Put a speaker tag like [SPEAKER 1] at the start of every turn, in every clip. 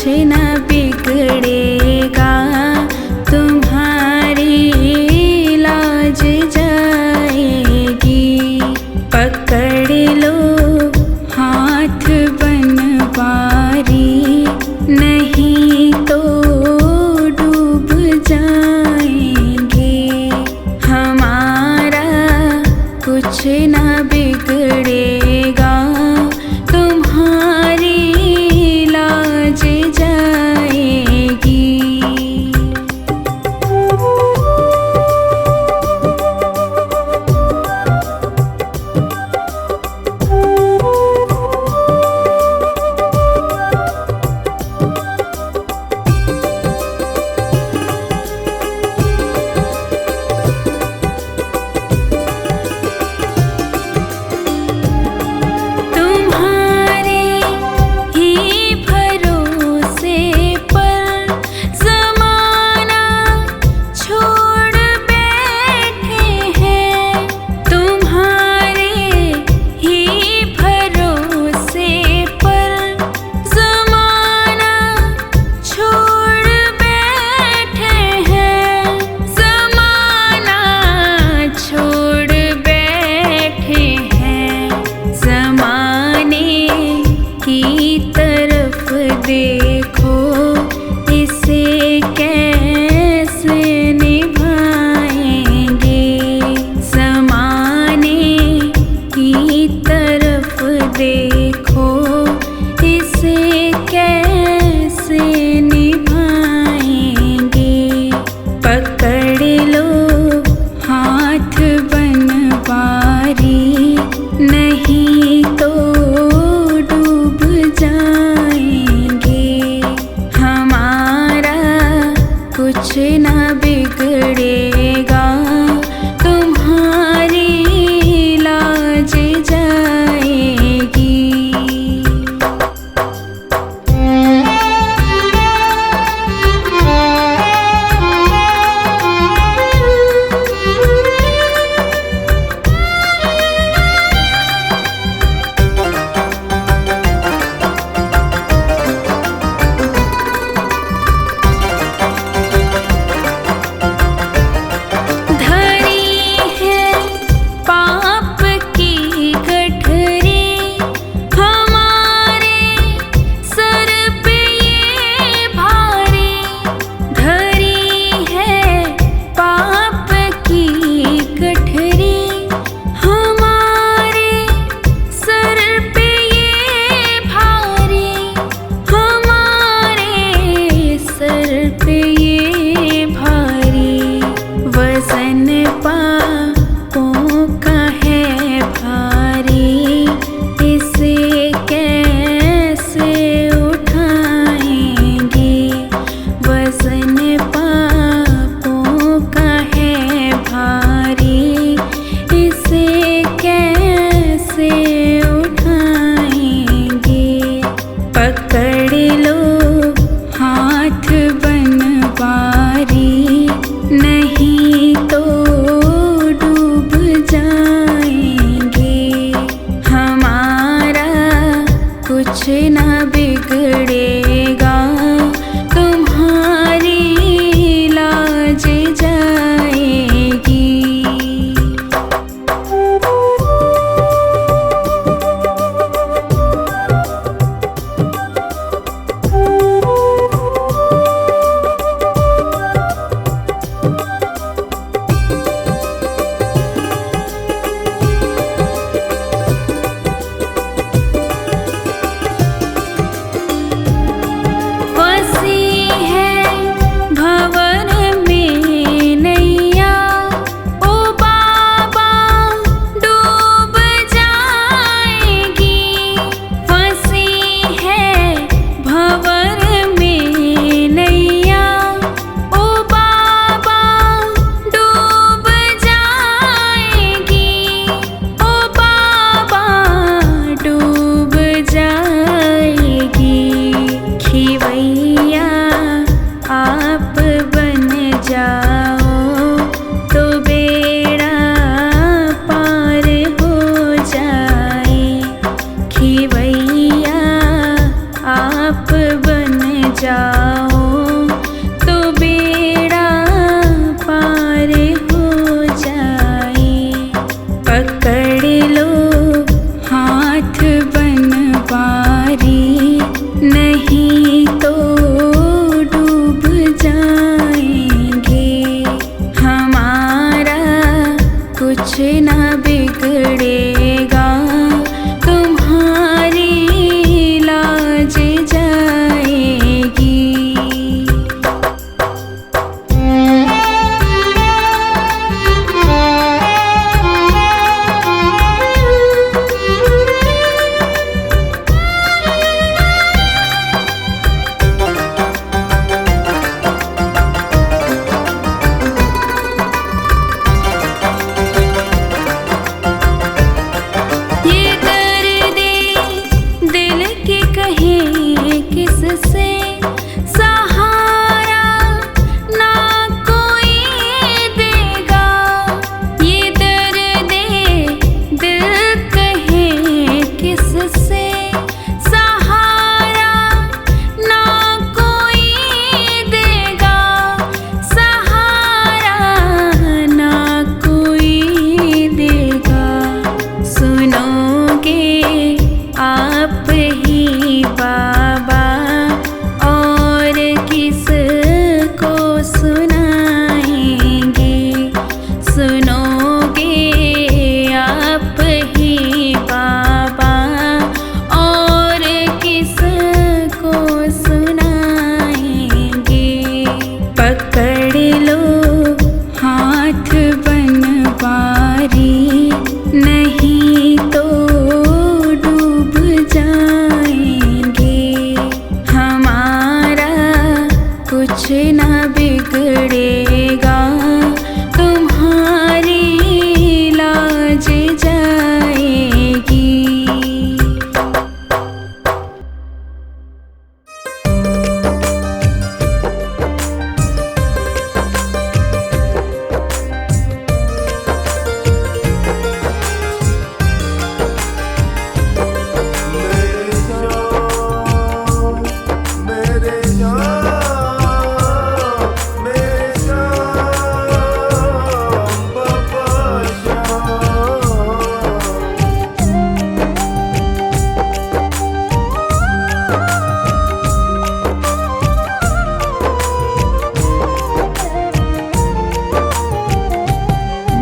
[SPEAKER 1] न बिगड़ेगा, तुम्हारी लाज जाएगी। पकड़ लो हाथ बनवारी, नहीं तो डूब जाएंगे। हमारा कुछ न बिगड़ेगा, तुम्हारी लाज जाएगी। जाओ तो बेड़ा पार हो जाए। पकड़ लो हाथ बनवारी, नहीं तो डूब जाएंगे। हमारा कुछ ना बिगड़ेगा, तुम्हारी लाज जाएगी। किससे सहारा ना कोई देगा, ये दर्द दिल कहे किससे सहारा ना कोई देगा, सहारा ना कोई देगा। सुनोगे आप ही बाबा और किसको सुनाएंगे। सुनोगे आप ही बाबा और किसको सुनाएंगे। पकड़ लो हाथ बनवारी, नहीं तो डूब जाएंगे। हमारा कुछ ना बिगड़ेगा, तुम्हारी लाज जाएगी।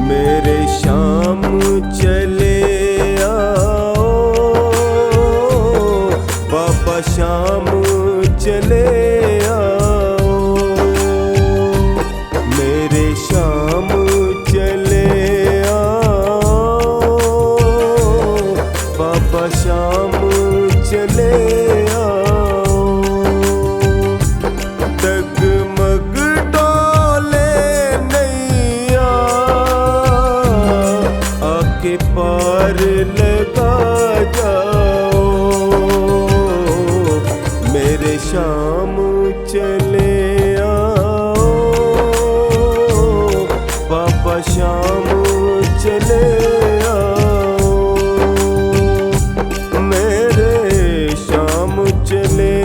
[SPEAKER 2] मेरे शाम चले आओ बाबा, शाम चले आओ। मेरे शाम चले आओ बाबा, शाम चले आओ। डगमग डोले नैया आके पार लगा जाओ। मेरे शाम चले आओ बाबा, शाम चले आओ। मेरे शाम चले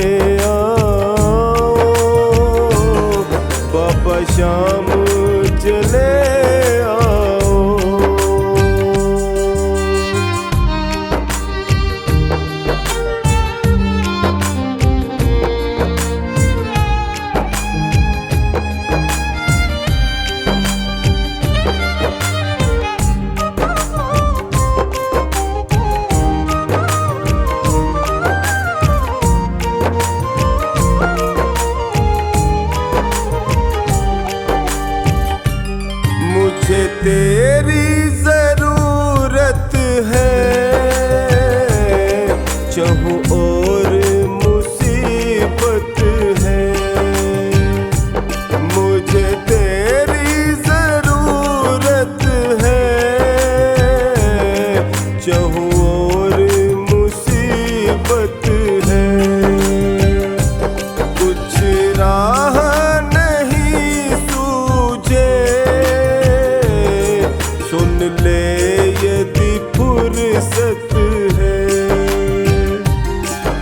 [SPEAKER 2] आओ बाबा, शाम चले आओ। मुझे तेरी जरूरत है, चाहूं और मुसीबत है। मुझे तेरी जरूरत है, चाहूं और मुसीबत है। कुछ राह नहीं सूझे, सुन ले यदि फुर्सत है।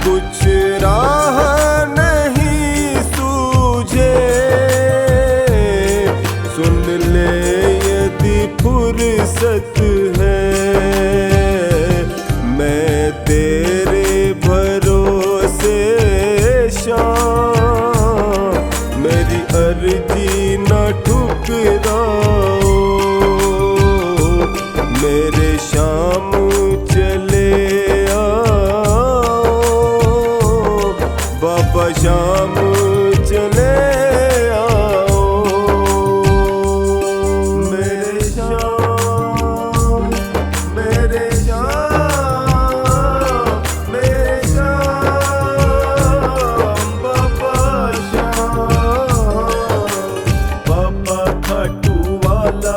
[SPEAKER 2] कुछ राह नहीं मुस्कुराओ, मेरे शाम चले आओ, बाबा शाम चले आओ, मेरे शाम, मेरे शाम, मेरे शाम, बाबा शाम, बाबा खाटू वाला,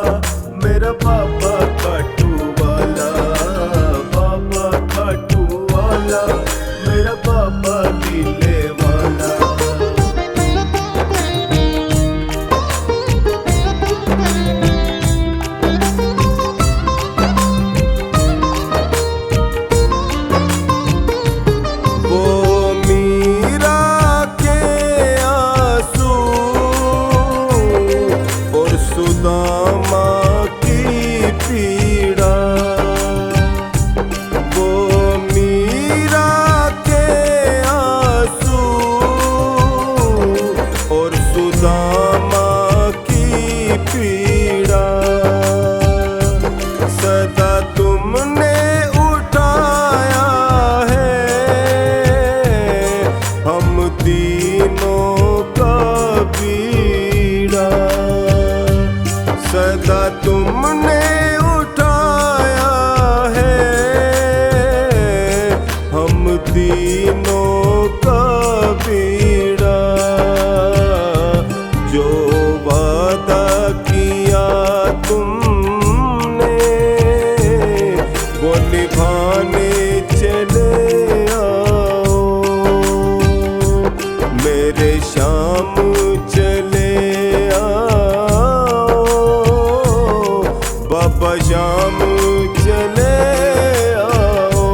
[SPEAKER 2] मेरा बाबा खाटू वाला, बाबा खाटू वाला, मेरा बाबा लीले वाला। वो मीरा के आंसू और सुदामा की पीड़ा, वो मीरा के आंसू और सुदामा की पीड़ा, सदा तुमने उठाया है हम तीनों का बीड़ा, सदा तुमने उठाया है हम तीनों का बीड़ा, जो वादा किया तुमने वो निभाने चले आओ, मेरे शाम चले आओ, बाबा शाम चले आओ।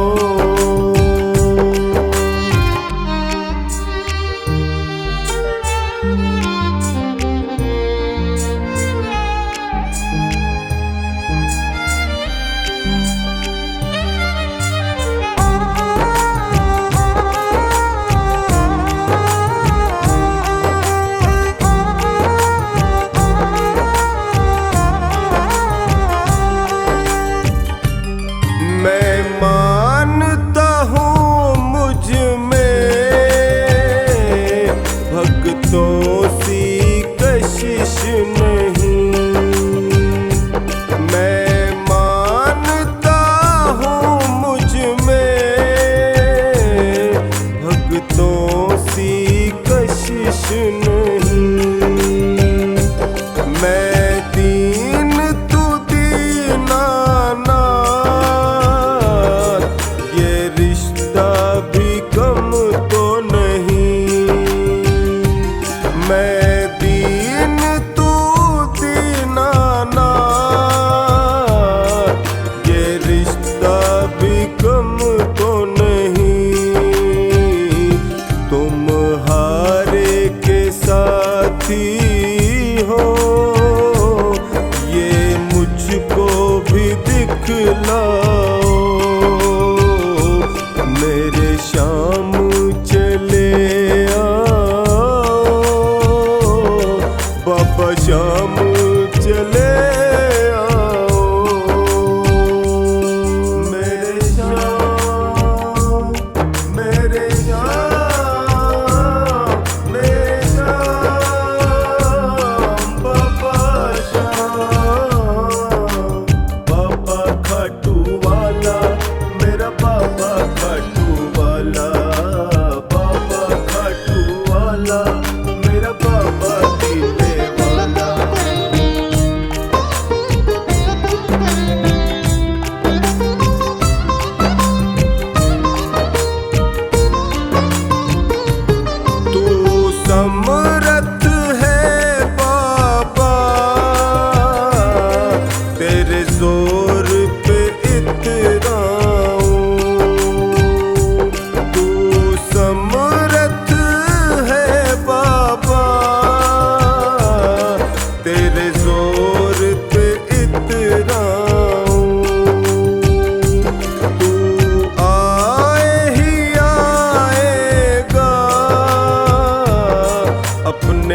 [SPEAKER 2] मैं मानता हूँ मुझ में भक्तों सी कशिश नहीं, मैं मानता हूँ मुझ में भक्तों सी कशिश नहीं, मैं दीन तू दीनानाथ, ये रिश्ता भी कम तो नहीं, मैं दीन तू दीनानाथ, ये रिश्ता भी कम तो नहीं, तुम हारे के साथी हो ये मुझको भी दिखलाओ, मेरे शाम चले आओ,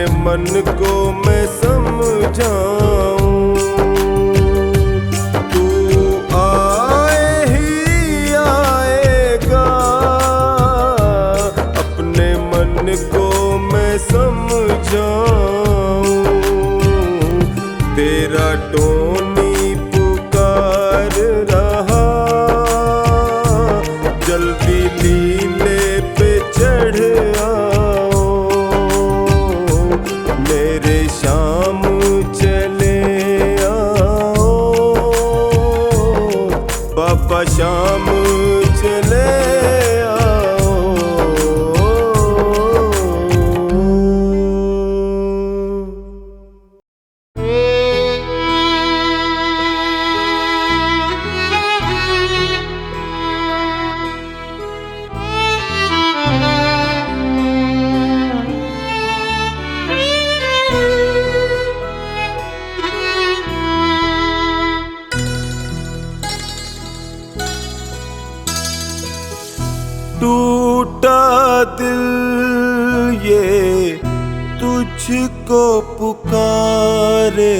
[SPEAKER 2] अपने मन को मैं समझाऊं। तू आए ही आएगा, अपने मन को मैं समझाऊं। तेरा टोनी पुकार रहा, जल्दी लीले पे चढ़ आओ। मेरे शाम चले आओ, बाबा शाम चले आओ। टूटा दिल ये तुझको पुकारे,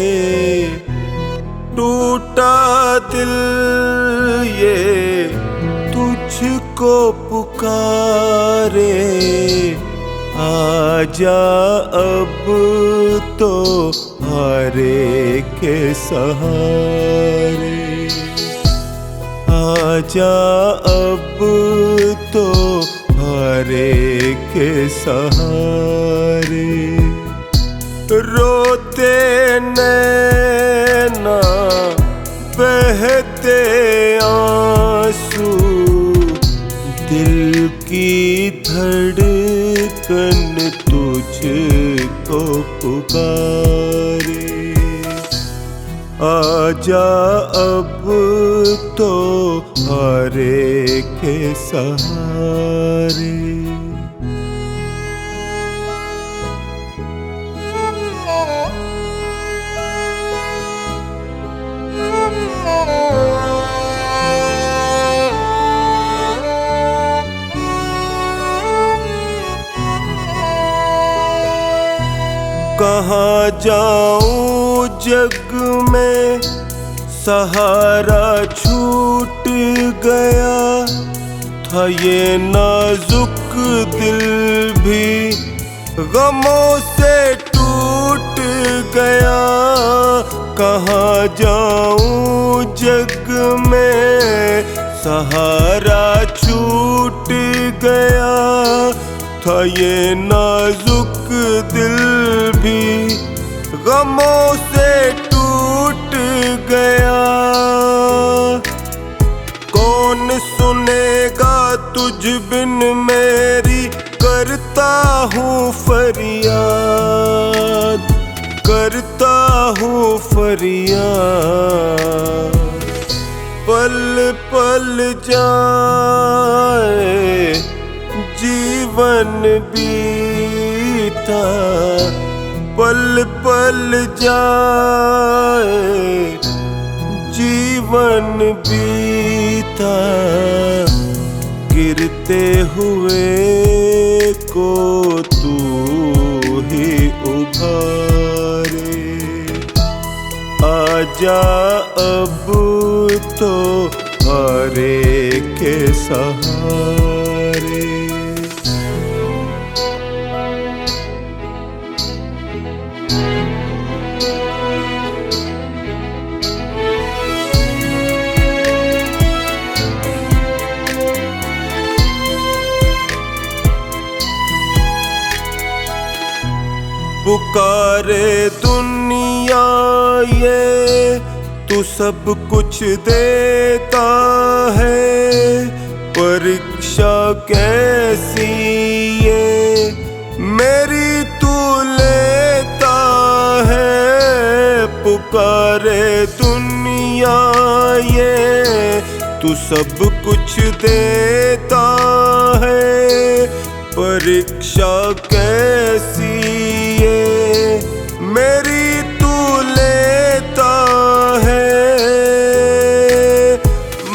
[SPEAKER 2] टूटा दिल ये तुझको पुकारे। आजा अब तो हारे के सहारे, आजा अब तो हारे के सहारे। रोते नैना बहते आंसू, दिल की धड़कन तुझको पुकारे। आजा अब तो हारे के सहारे। कहाँ जाऊं जग में, सहारा छूट गया था। ये नाजुक दिल भी गमों से टूट गया। कहाँ जाऊं जग में, सहारा छूट गया था। ये नाजुक दिल भी गमों से टूट गया। कौन सुनेगा तुझ बिन मेरी, करता हूँ फरियाद, करता हूँ फरियाद। पल पल जाए जीवन बीता, पल पल जाए जीवन बीता। गिरते हुए को तू ही उभारे। आजा अब तो हारे के सहारे। पुकारे दुनिया ये तू सब कुछ देता है, परीक्षा कैसी ये मेरी तू लेता है। पुकारे दुनिया ये तू सब कुछ देता है, परीक्षा कैसी ये मेरी तू लेता है।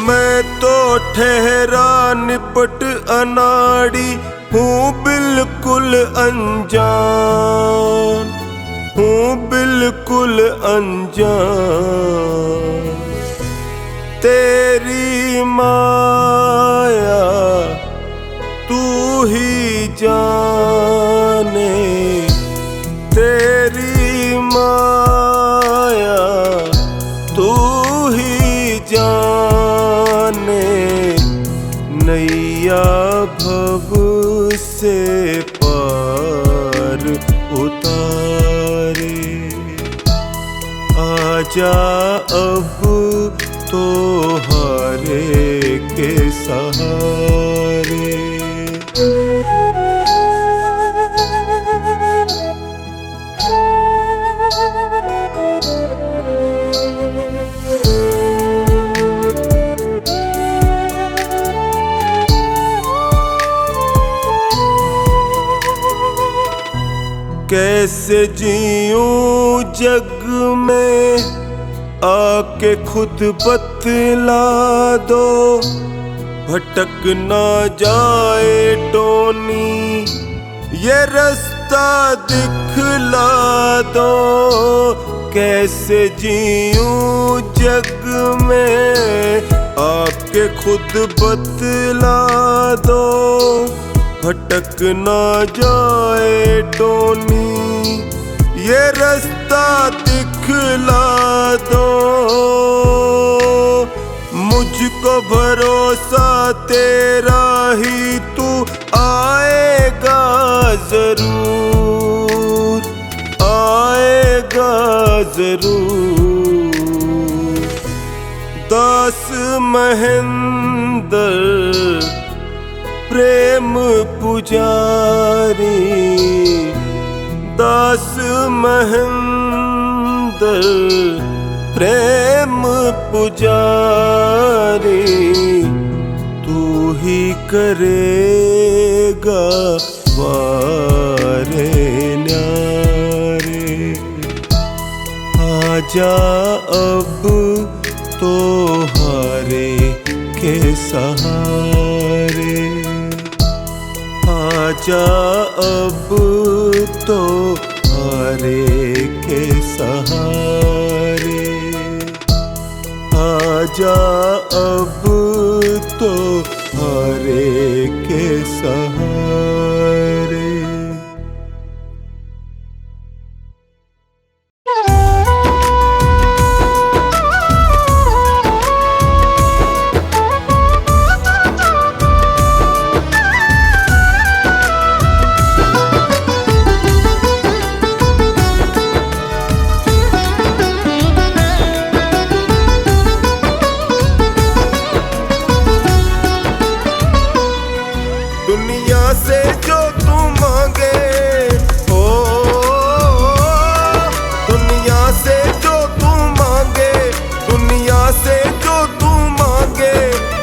[SPEAKER 2] मैं तो ठहरा निपट अनाड़ी हूँ बिल्कुल अनजान, बिल्कुल अनजान, तेरी माया तू ही जाने, तेरी माया तू ही जाने, नैया भव से पार उतारे। आजा अब तो हारे के सहारे। कैसे जीऊं जग में आके खुद बतला दो, भटक ना जाए टोनी ये रास्ता दिखला दो। कैसे जीऊं जग में आके खुद बतला दो, भटक ना जाए टोनी ये रास्ता दिखला दो। मुझको भरोसा तेरा ही तू आएगा जरूर, आएगा जरूर। दास महेंद्र प्रेम पुजारी, दास महेंद्र प्रेम पुजारी, तू ही करेगा वारे न्यारे। आजा अब तो हारे के सहारे, आजा अब तो हारे के सहारे। आजा अब तो हारे के सहारे। दुनिया से जो तू मांगे, ओ दुनिया से जो तू मांगे, दुनिया से जो तू मांगे,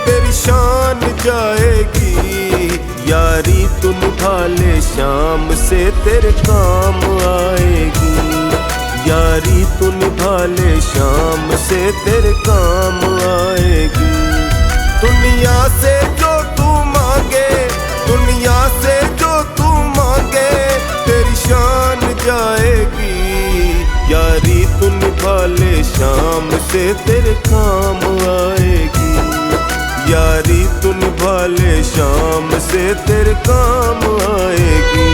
[SPEAKER 2] तेरी शान जाएगी। यारी तू निभा ले शाम से तेरे काम आएगी, यारी तू निभा ले शाम से तेरे काम आएगी। दुनिया से जो तू मांगे, दुनिया से जो तू मांगे, तेरी शान जाएगी। यारी तू निभा ले शाम से तेरे काम आएगी, यारी तू निभा ले शाम से तेरे काम आएगी।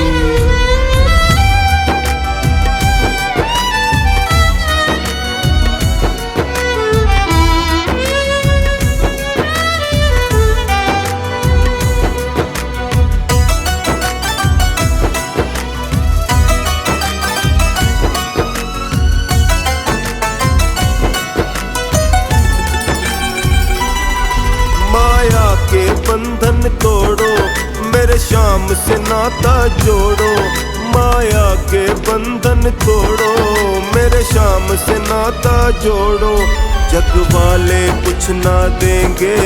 [SPEAKER 2] के बंधन तोड़ो, मेरे शाम से नाता जोड़ो। माया के बंधन तोड़ो, मेरे शाम से नाता जोड़ो। जग वाले कुछ ना देंगे,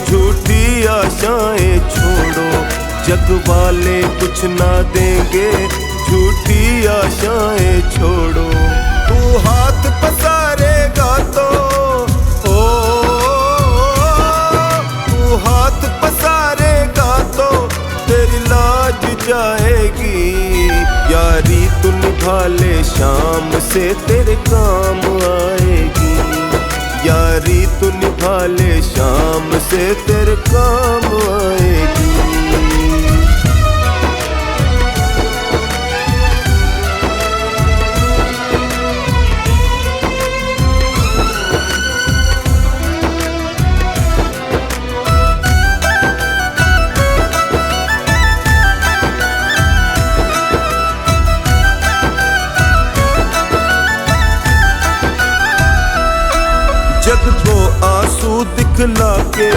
[SPEAKER 2] झूठी आशाएं छोड़ो। जग वाले कुछ ना देंगे, झूठी आशाएं छोड़ो। तू हाथ पसारेगा तो हाथ पसारेगा तो तेरी लाज जाएगी। यारी तू निभा ले शाम से तेरे काम आएगी। यारी तू निभा ले शाम से तेरे काम आएगी। जग को आंसू दिखला के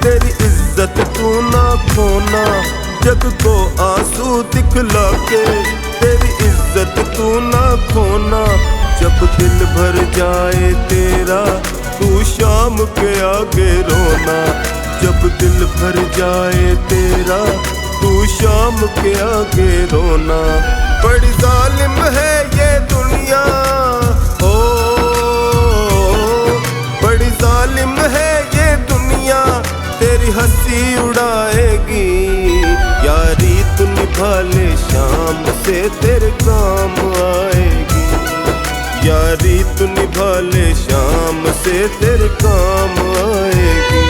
[SPEAKER 2] तेरी इज्जत तू ना खोना। जग को आंसू दिखला के तेरी इज्जत तू ना खोना। जब दिल भर जाए तेरा तू शाम के आगे रोना। जब दिल भर जाए तेरा तू शाम के आगे रोना। बड़ी जालिम है ये दुनिया, ओ बड़ी जालिम है ये दुनिया, तेरी हंसी उड़ाएगी। यारी तू निभा ले शाम से तेरे काम आएगी। यारी तू निभा ले शाम से तेरे काम आएगी।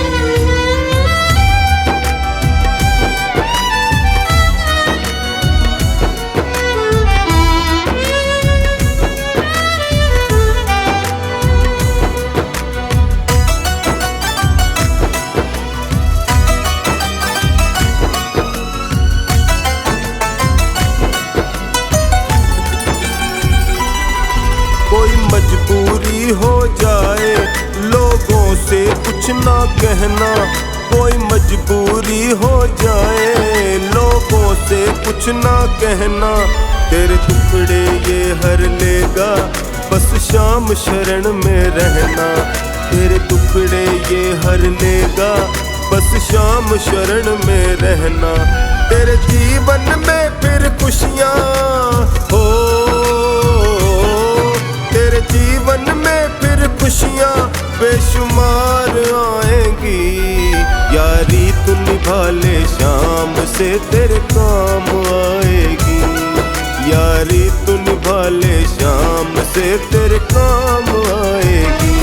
[SPEAKER 2] कोई मजबूरी हो जाए लोगों से कुछ ना कहना। कोई मजबूरी हो जाए लोगों से कुछ ना कहना। तेरे टुकड़े ये हर लेगा बस शाम शरण में रहना। तेरे टुकड़े ये हर लेगा बस शाम शरण में रहना। तेरे जीवन में फिर खुशियाँ हो, तेरे जीवन में फिर खुशियाँ बेशुमार आएंगी। यारी तू निभा ले शाम से तेरे काम आएगी। यारी तू निभा ले शाम से तेरे काम आएगी।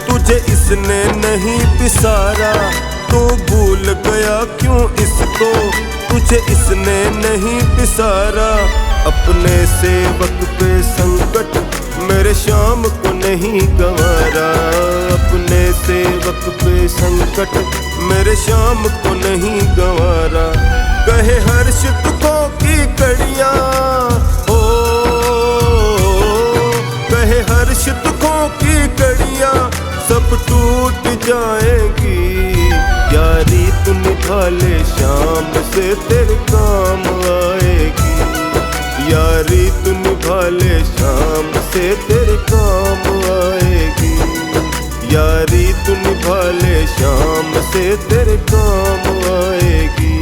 [SPEAKER 2] तुझे इसने नहीं पिसारा। तू भूल गया क्यों इसको, तुझे इसने नहीं पिसारा। अपने सेवक पे संकट मेरे शाम को नहीं गंवारा। अपने सेवक पे संकट मेरे शाम को नहीं गंवारा। कहे हर्ष दुखों की कड़ियाँ हो, कहे हर्ष दुखों की कड़ियाँ सब टूट जाएंगी। यारी तू निभा ले शाम से तेरे काम आएगी। यारी तू निभा ले शाम से तेरे काम आएगी। यारी तू निभा ले शाम से तेरे काम आएगी।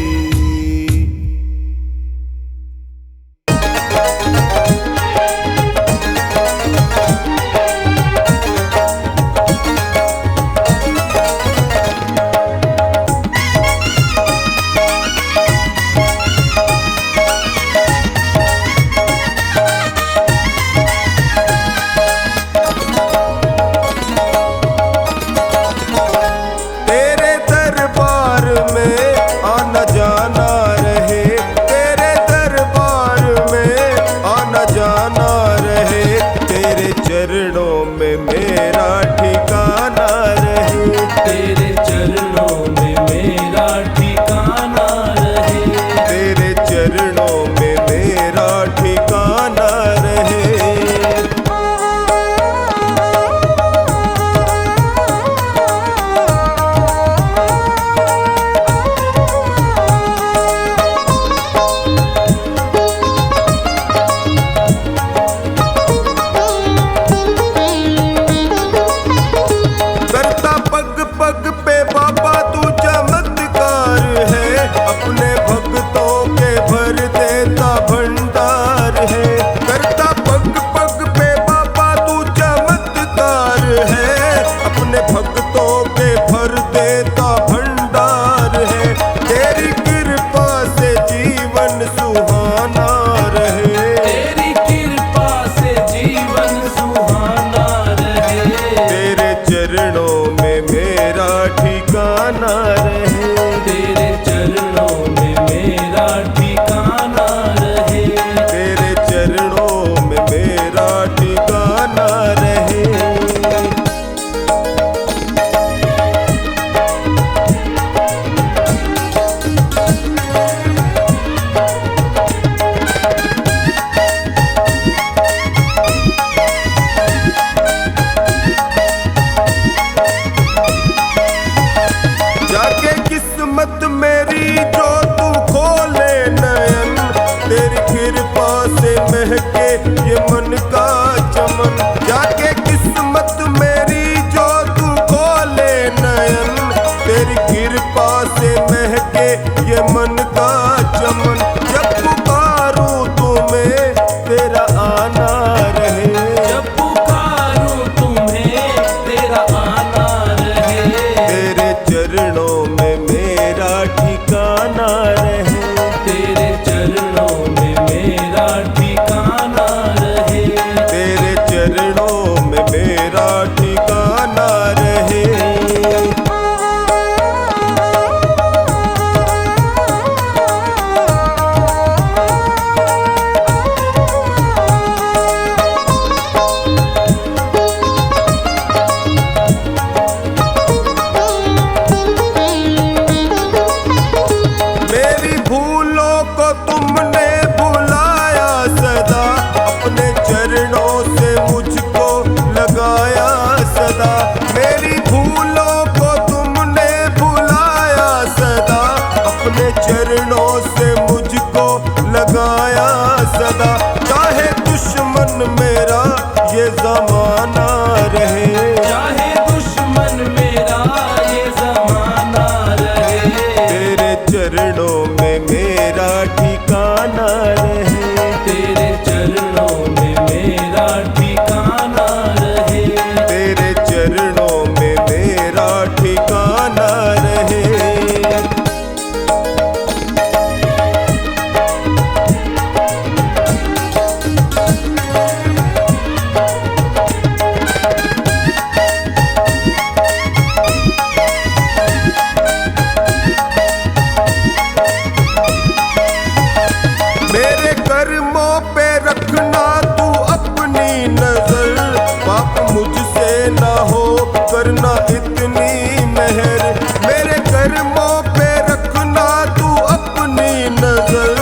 [SPEAKER 2] करना इतनी मेहर, मेरे कर्मों पे रखना तू अपनी नजर,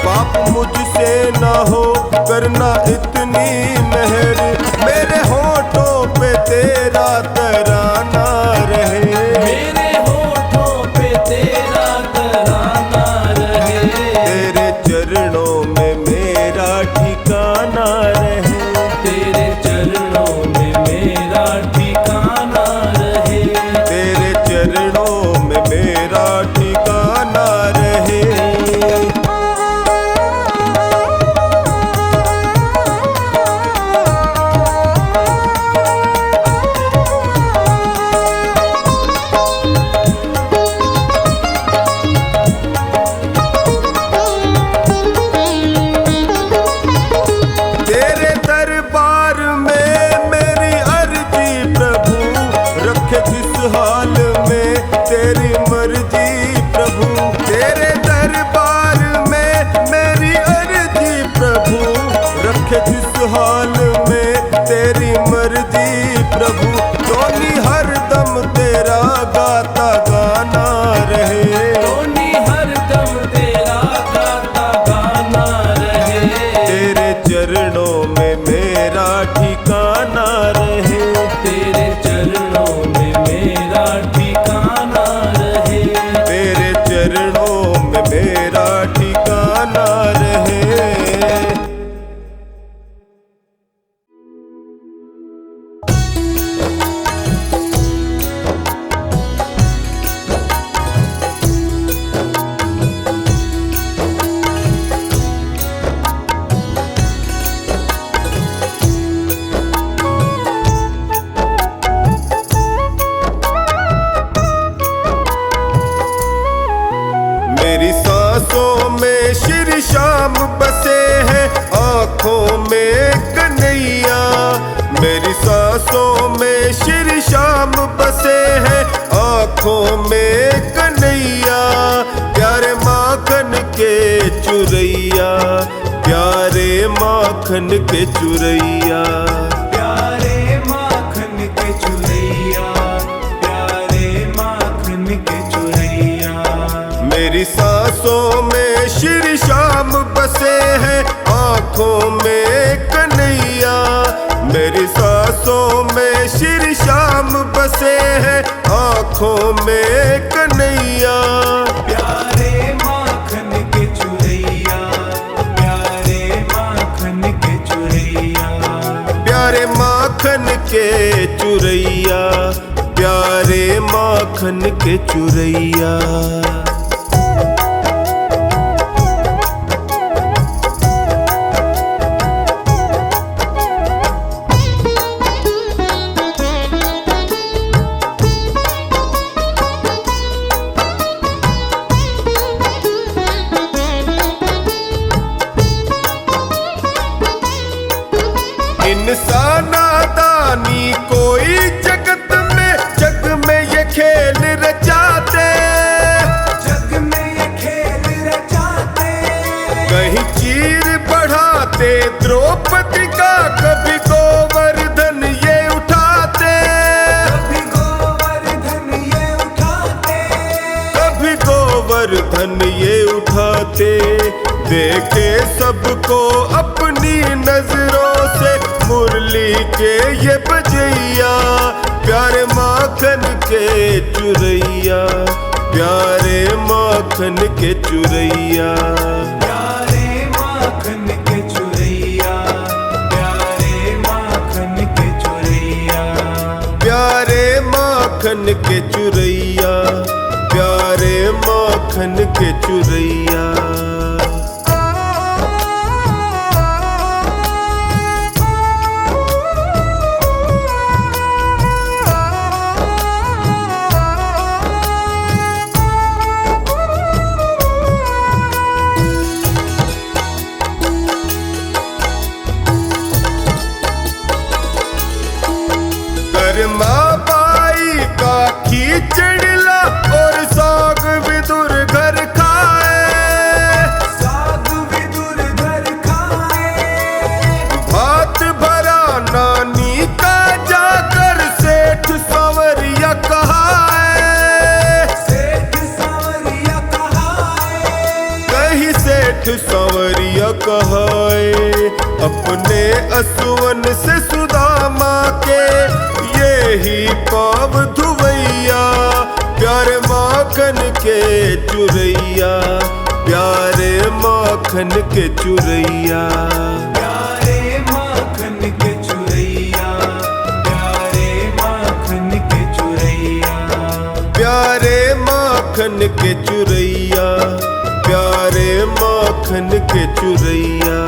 [SPEAKER 2] पाप मुझसे ना हो करना इतनी मेहर, मेरे होठों पे तेरा तराना रहे,
[SPEAKER 3] मेरे होठों पे तेरा तराना रहे,
[SPEAKER 2] तेरे चरणों में मेरा ठिकाना रहे,
[SPEAKER 3] तेरे चरणों में मेरा ठिकाना रहे,
[SPEAKER 2] तेरे चरणों में मेरा ठिकाना रहे। तेरे दरबार में मेरी अर्जी प्रभु, रखे जिस हाल में तेरी मर्जी प्रभु, तेरे दरबार में मेरी अर्जी प्रभु, रखे जिस हाल में तेरी मर्जी प्रभु, टोनी हरदम तेरा गाता गाना रहे,
[SPEAKER 3] टोनी हरदम तेरा गाता गाना रहे,
[SPEAKER 2] तेरे चरणों में मेरा ठिकाना रहे,
[SPEAKER 3] तेरे चरणों में मेरा ठिकाना रहे,
[SPEAKER 2] तेरे चरणों में मेरा ठिकाना रहे। मेरी सांसों में श्री श्याम बसे हैं, आँखों में कन्हैया, मेरी सांसों में श्री श्याम बसे हैं, आँखों में कन्हैया, प्यारे माखन के चुरैया, प्यारे माखन के चुरैया,
[SPEAKER 3] प्यारे माखन के चुरैया, प्यारे माखन के चुरैया,
[SPEAKER 2] मेरी सांसों में श्री श्याम बसे हैं, आँखों में कन्हैया, मेरी सांसों में श्री श्याम बसे हैं, आँखों में कन्हैया,
[SPEAKER 3] प्यारे माखन के चुरैया, प्यारे माखन के चुरैया,
[SPEAKER 2] प्यारे माखन के चुरैया, प्यारे माखन के चुरैया। इंसाना दानी कोई जगत में, जग में ये खेल रचाते,
[SPEAKER 3] जग में ये खेल रचाते,
[SPEAKER 2] कहीं चीर बढ़ाते द्रौपदी का, कभी गोवर्धन ये उठाते,
[SPEAKER 3] कभी गोवर्धन ये उठाते,
[SPEAKER 2] कभी गोवर्धन ये उठाते, देखे सबको अपनी नजरों से मुरली के ये बजैया, प्यारे माखन के चुरैया, प्यारे माखन के चुरैया,
[SPEAKER 3] प्यारे माखन के चुरैया, प्यारे माखन के चुरैया,
[SPEAKER 2] प्यारे माखन के चुरैया, प्यारे माखन के चुरैया। कर्मा बाई का खींचड़ ला और साग विदुर घर खाए,
[SPEAKER 3] साग विदुर घर खाए,
[SPEAKER 2] भात भरा नानी का जाकर सेठ संवर पाँव धुवैया, प्यारे माखन के चुरैया, प्यारे माखन के चुरैया।
[SPEAKER 3] प्यारे माखन के चुरैया, प्यारे माखन के चुरैया।
[SPEAKER 2] प्यारे माखन के चुरैया, प्यारे माखन के चुरैया।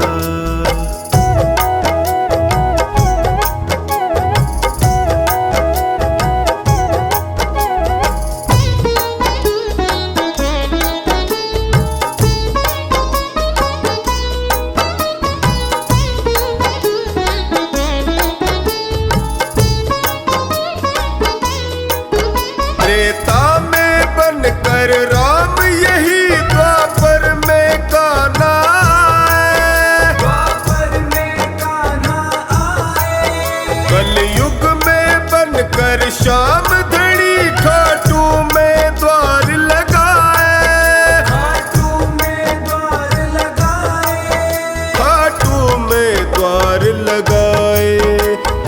[SPEAKER 2] त्रेता में बनकर राम यही द्वापर में कान्हा आए,
[SPEAKER 3] द्वापर में कान्हा आए।
[SPEAKER 2] कलयुग में बनकर श्याम धनी खाटू में द्वार लगाए,
[SPEAKER 3] खाटू में द्वार लगाए।
[SPEAKER 2] खाटू में द्वार लगाए।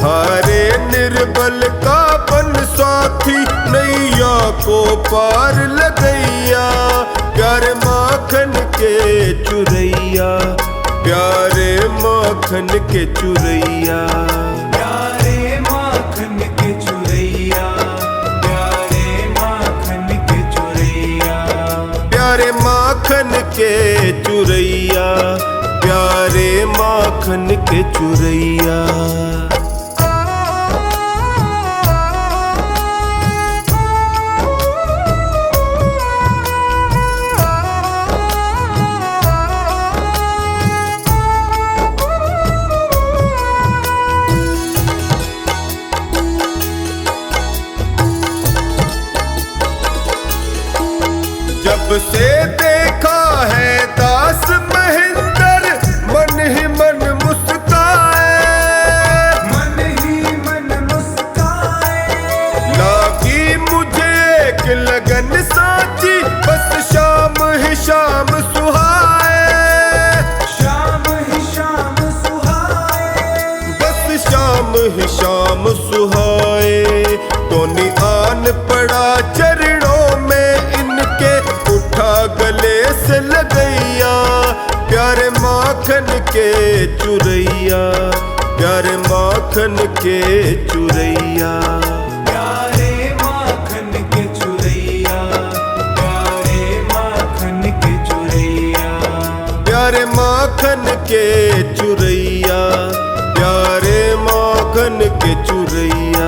[SPEAKER 2] हारे निर्बल का बन साथी, नैया को पार लगैया, प्यारे माखन के चुरैया, प्यारे माखन के चुरैया।
[SPEAKER 3] प्यारे माखन के चुरैया, प्यारे माखन के चुरैया।
[SPEAKER 2] प्यारे माखन के चुरैया, प्यारे माखन के चुरैया। जब से देखा है दास महेंद्र, मन ही मन मुस्काए,
[SPEAKER 3] मन ही मन मुस्काए।
[SPEAKER 2] लागी मुझे एक लगन साची, बस शाम ही शाम सुहाए,
[SPEAKER 3] शाम ही शाम सुहाए।
[SPEAKER 2] बस शाम ही शाम सुहाए। टोनी आन पड़ा चरणों में इनके, उठा गले से लगैया, प्यारे माखन के चुरैया, प्यारे माखन के चुरैया।
[SPEAKER 3] प्यारे माखन के चुरैया, प्यारे माखन के चुरैया।
[SPEAKER 2] प्यारे माखन के चुरैया, प्यारे माखन के चुरैया।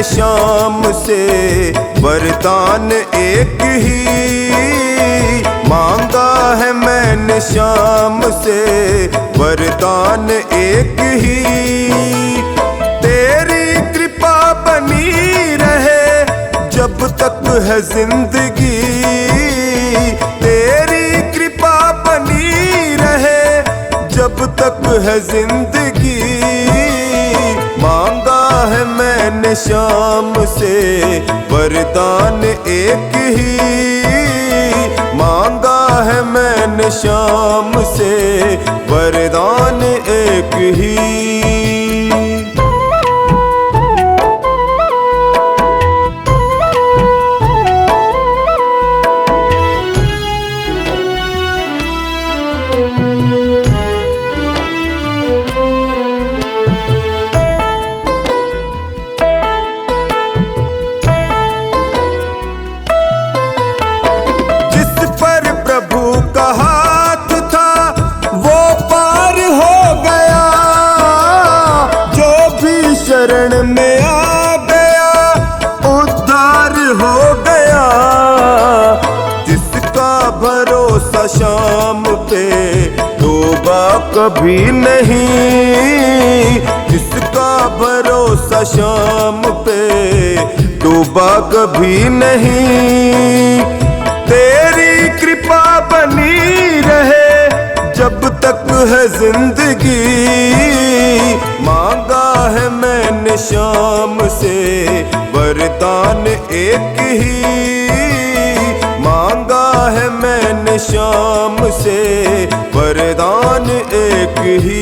[SPEAKER 2] मैंने शाम से वरदान एक ही मांगा है, मैंने शाम से वरदान एक ही। तेरी कृपा बनी रहे जब तक है जिंदगी, तेरी कृपा बनी रहे जब तक है जिंदगी। मांगा है मैंने शाम से वरदान एक ही, मांगा है मैंने शाम से वरदान एक ही। शरण में आ गया उद्धार हो गया, जिसका भरोसा शाम पे डूबा कभी नहीं, जिसका भरोसा शाम पे डूबा कभी नहीं। तेरी कृपा बनी रहे जब तक है जिंदगी, मांगा है मैंने शाम से वरदान एक ही, मांगा है मैंने शाम से वरदान एक ही।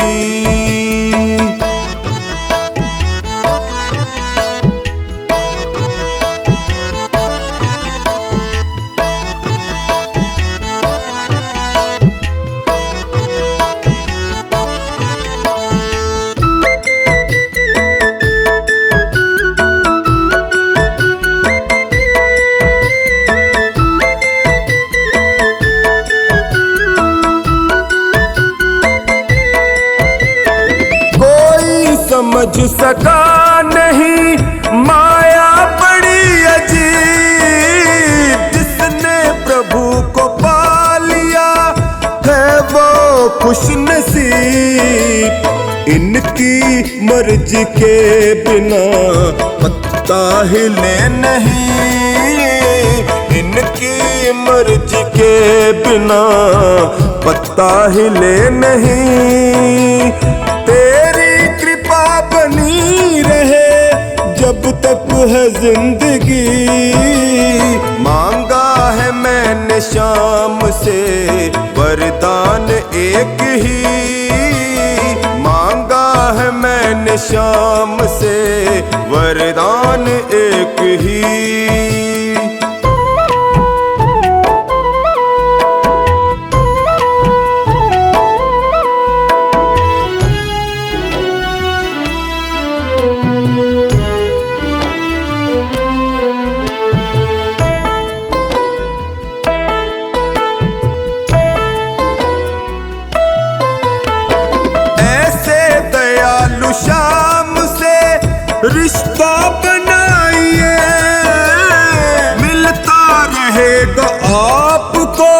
[SPEAKER 2] समझ सका नहीं माया बड़ी अजीब, जिसने प्रभु को पा लिया है वो खुश नसीब। इनकी मर्जी के बिना पत्ता हिले नहीं, इनकी मर्जी के बिना पत्ता हिले नहीं। तेरी कृपा बनी रहे जब तक है जिंदगी, मांगा है मैंने शाम से वरदान एक ही, मांगा है मैंने शाम से वरदान एक ही। शाम से रिश्ता बनाइए, मिलता रहेगा आपको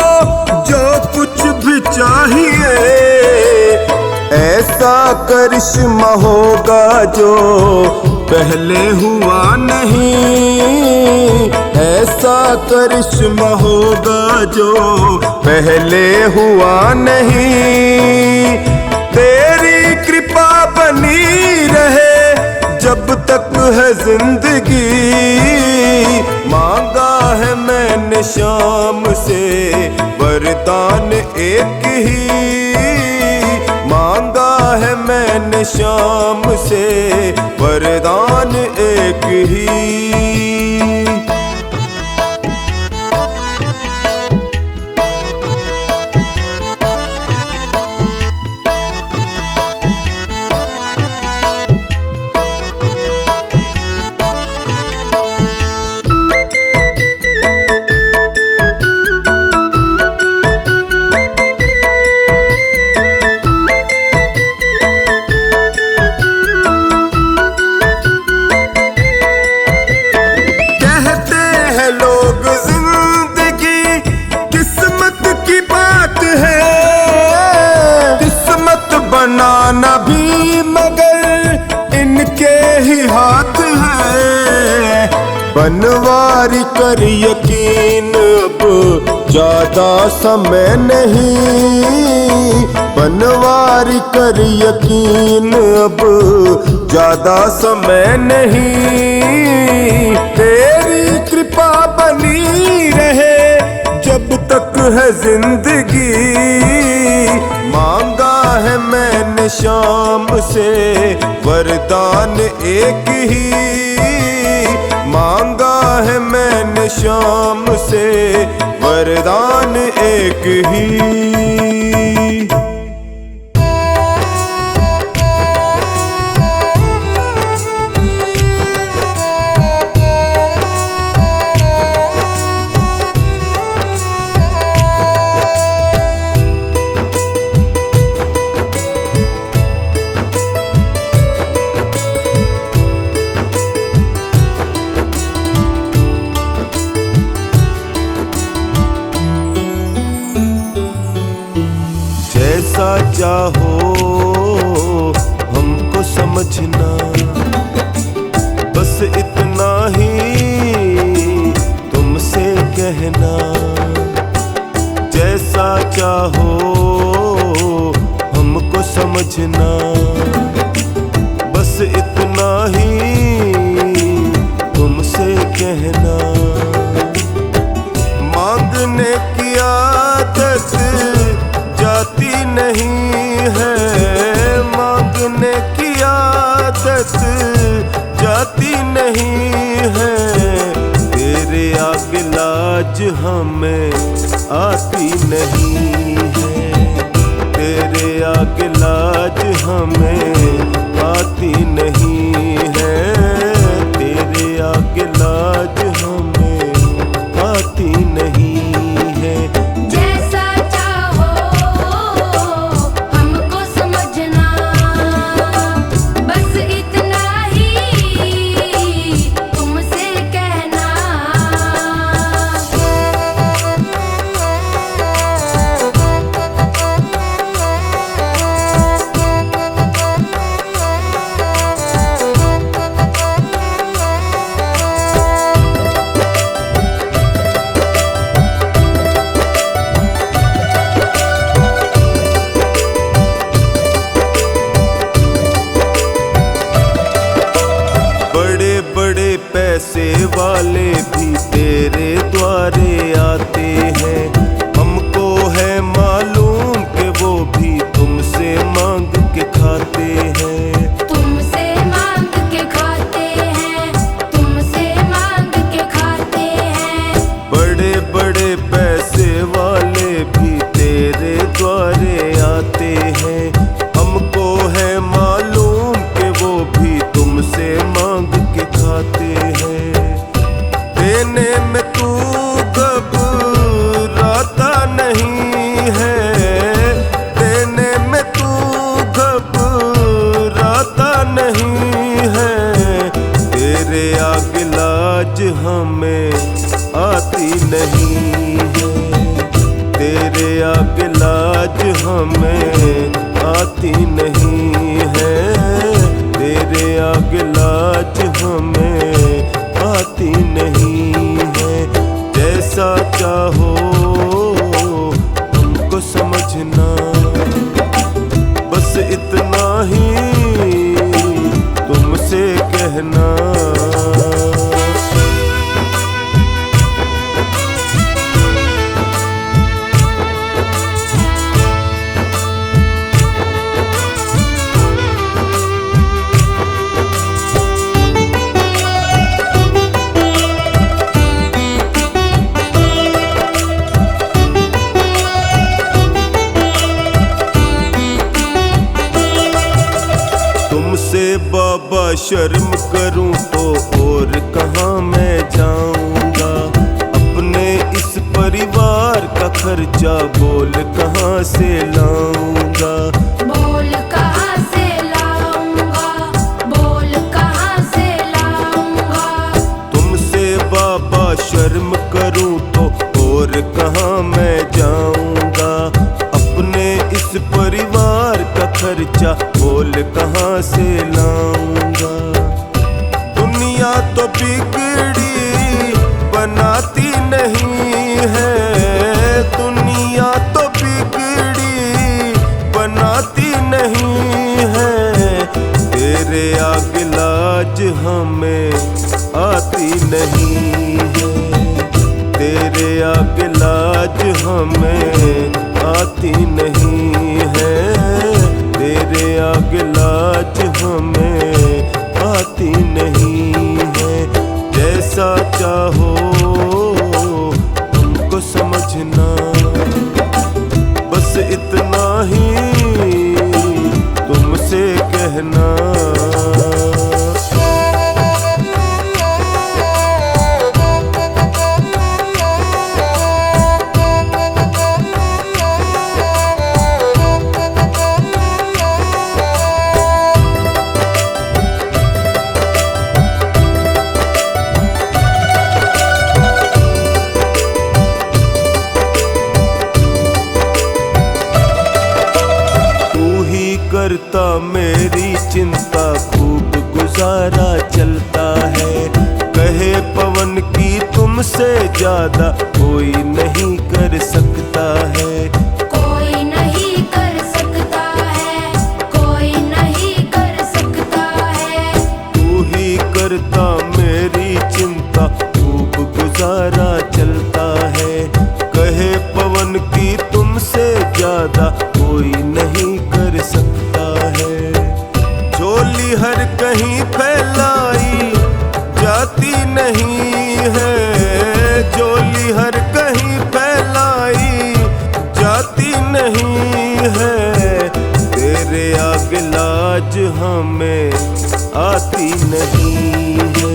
[SPEAKER 2] जो कुछ भी चाहिए। ऐसा करिश्मा होगा जो पहले हुआ नहीं, ऐसा करिश्मा होगा जो पहले हुआ नहीं। तेरी कृपा बनी रहे जब तक है जिंदगी, मांगा है मैंने शाम से वरदान एक ही, मांगा है मैंने शाम से वरदान एक ही। तेरी हाथ है। बनवारी कर यकीन अब ज्यादा समय नहीं, बनवारी कर यकीन अब ज्यादा समय नहीं। तेरी कृपा बनी रहे जब तक है जिंदगी, मांगा है मैंने शाम से वरदान एक ही, मांगा है मैंने शाम से वरदान एक ही। जैसा चाहो हमको समझना, बस इतना ही तुमसे कहना। जैसा चाहो हमको समझना, बस इतना ही तुमसे कहना। मांगने की आदत जाती नहीं है, मांगने की आदत जाती नहीं है। तेरे आगे लाज हमें आती नहीं है, तेरे आगे लाज हमें आती नहीं है, तेरे आगे लाज हमें आती नहीं है। बड़े पैसे वाले भी तेरे द्वारे आते हैं, हमको है मालूम कि वो भी तुमसे मांग के खाते हैं।
[SPEAKER 1] तुमसे मांग के खाते हैं, तुमसे मांग के खाते हैं।
[SPEAKER 2] बड़े बड़े पैसे वाले भी तेरे द्वारे आते हैं, हमको है मालूम कि वो भी तुमसे मांग के खाते हैं। देने में तू घबराता नहीं है, देने में तू घबराता नहीं है। तेरे आगे लाज हमें आती नहीं है, तेरे आगे लाज हमें आती नहीं है, तेरे आगे लाज हमें आती नहीं है। जैसा चाहो हमको समझना, बस इतना ही तुमसे कहना। तुमसे बाबा शर्म करूं तो और कहाँ मैं जाऊंगा, अपने इस परिवार का खर्चा बोल कहाँ से लाऊंगा।
[SPEAKER 1] बोल कहाँ से लाऊंगा, बोल कहाँ से लाऊंगा।
[SPEAKER 2] तुमसे बाबा शर्म करूं तो और कहाँ मैं जाऊंगा, अपने इस परिवार का खर्चा बोल कहाँ से लाऊंगा। दुनिया तो बिगड़ी बनाती नहीं है, दुनिया तो बिगड़ी बनाती नहीं है। तेरे आगे लाज हमें आती नहीं है, तेरे आगे लाज हमें आती नहीं है, तेरे आगे लाज हमें आती नहीं है। जैसा चाहो हमको समझना, बस इतना ही तुमसे कहना। करता मेरी चिंता खूब गुजारा चलता है, कहे पवन की तुमसे ज्यादा कोई नहीं कर सकता है,
[SPEAKER 1] कोई नहीं कर सकता है, कोई नहीं कर सकता है।
[SPEAKER 2] तू ही करता मेरी चिंता खूब गुजारा चलता है, कहे पवन की तुमसे ज्यादा कोई नहीं कर सकता है। झोली हर कहीं फैलाई जाती नहीं है, झोली हर कहीं फैलाई जाती नहीं है। तेरे आगे लाज हमें आती नहीं है,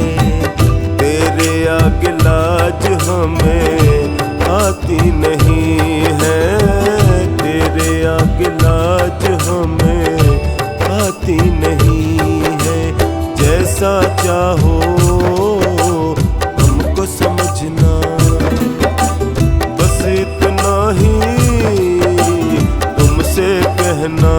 [SPEAKER 2] तेरे आगे लाज हमें आती नहीं है, तेरे आगे लाज हमें आती नहीं है। जैसा चाहो हमको समझना, बस इतना ही तुमसे कहना।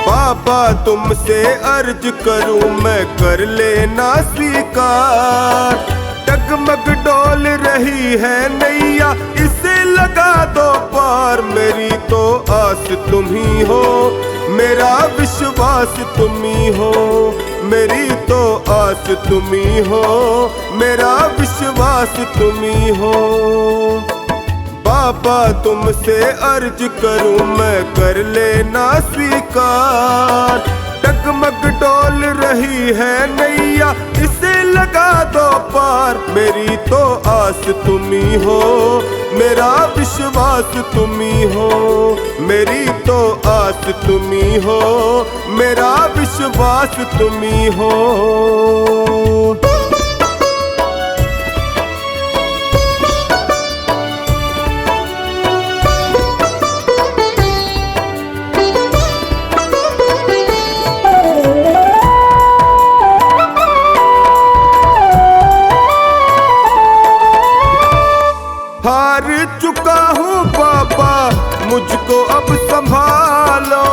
[SPEAKER 2] बाबा तुमसे अर्ज करूं मैं कर लेना स्वीकार, डगमग डोल रही है नैया इसे लगा दो पार। मेरी तो आस तुम ही हो, मेरा विश्वास तुम ही हो, मेरी तो आस तुम ही हो, मेरा विश्वास तुम ही हो। बाबा तुमसे अर्ज करूं मैं कर लेना स्वीकार, डगमग डोल रही है नैया इसे लगा दो पार। मेरी तो आस तुम ही हो, मेरा विश्वास तुम ही हो, मेरी तो आस तुम ही हो, मेरा विश्वास तुम ही हो। हार चुका हूँ बाबा मुझको अब संभालो,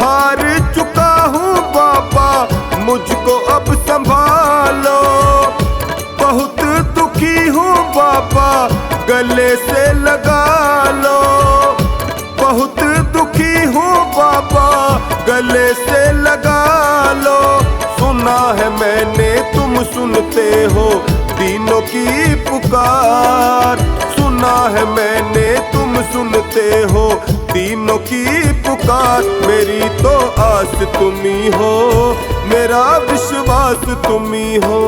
[SPEAKER 2] हार चुका हूँ बाबा मुझको अब संभालो। बहुत दुखी हूँ बाबा गले से लगा लो, बहुत दुखी हूँ बाबा गले से लगा लो। सुना है मैंने तुम सुनते हो दीनों की पुकार, सुना है मैंने तुम सुनते हो दीनों की पुकार। मेरी तो आस तुम ही हो, मेरा विश्वास तुम ही हो,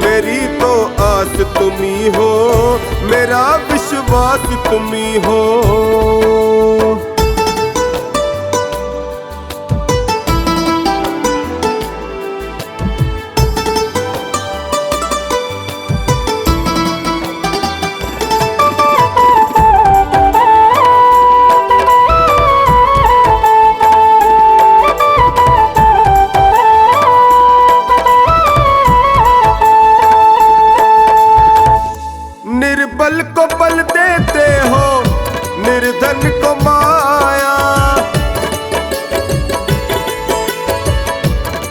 [SPEAKER 2] मेरी तो आस तुम ही हो, मेरा विश्वास तुम ही हो। बल देते हो, निर्धन को माया।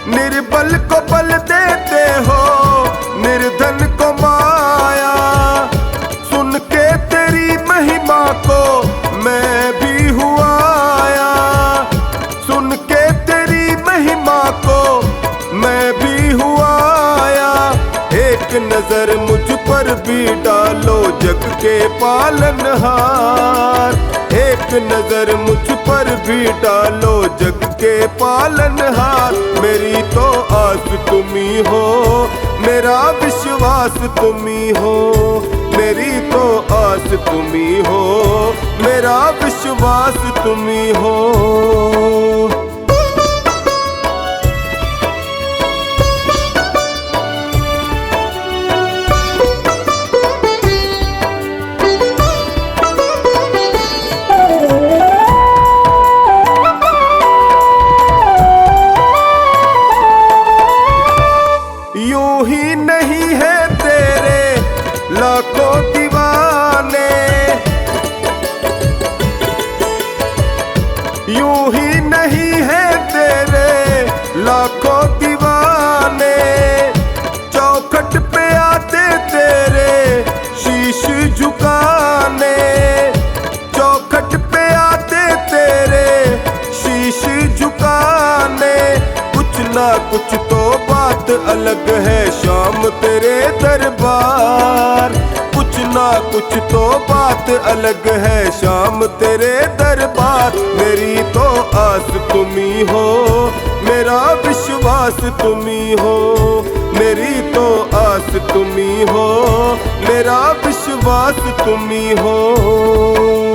[SPEAKER 2] निर्बल को बल देते हो, निर्धन को माया। सुन के तेरी महिमा को मैं भी हुआ आया। सुन के तेरी महिमा को मैं भी हुआ आया। एक नजर मुझ पर भी डालो जग के पालनहार। एक नजर मुझ पर भी डालो जग के पालनहार। मेरी तो आस तुम्ही हो, मेरा विश्वास तुम्ही हो। मेरी तो आस तुम्ही हो, मेरा विश्वास तुम्ही हो। यूं ही नहीं है तेरे लाखों दीवाने। यूं ही नहीं है तेरे लाखों दीवाने। चौखट पे आते तेरे शीश झुकाने। चौखट पे आते तेरे शीश झुकाने। कुछ ना कुछ तो बात अलग है शाम तेरे दरबार। कुछ ना कुछ तो बात अलग है शाम तेरे दरबार। मेरी तो आस तुम्ही हो, मेरा विश्वास तुम्ही हो। मेरी तो आस तुम्ही हो, मेरा विश्वास तुम्ही हो।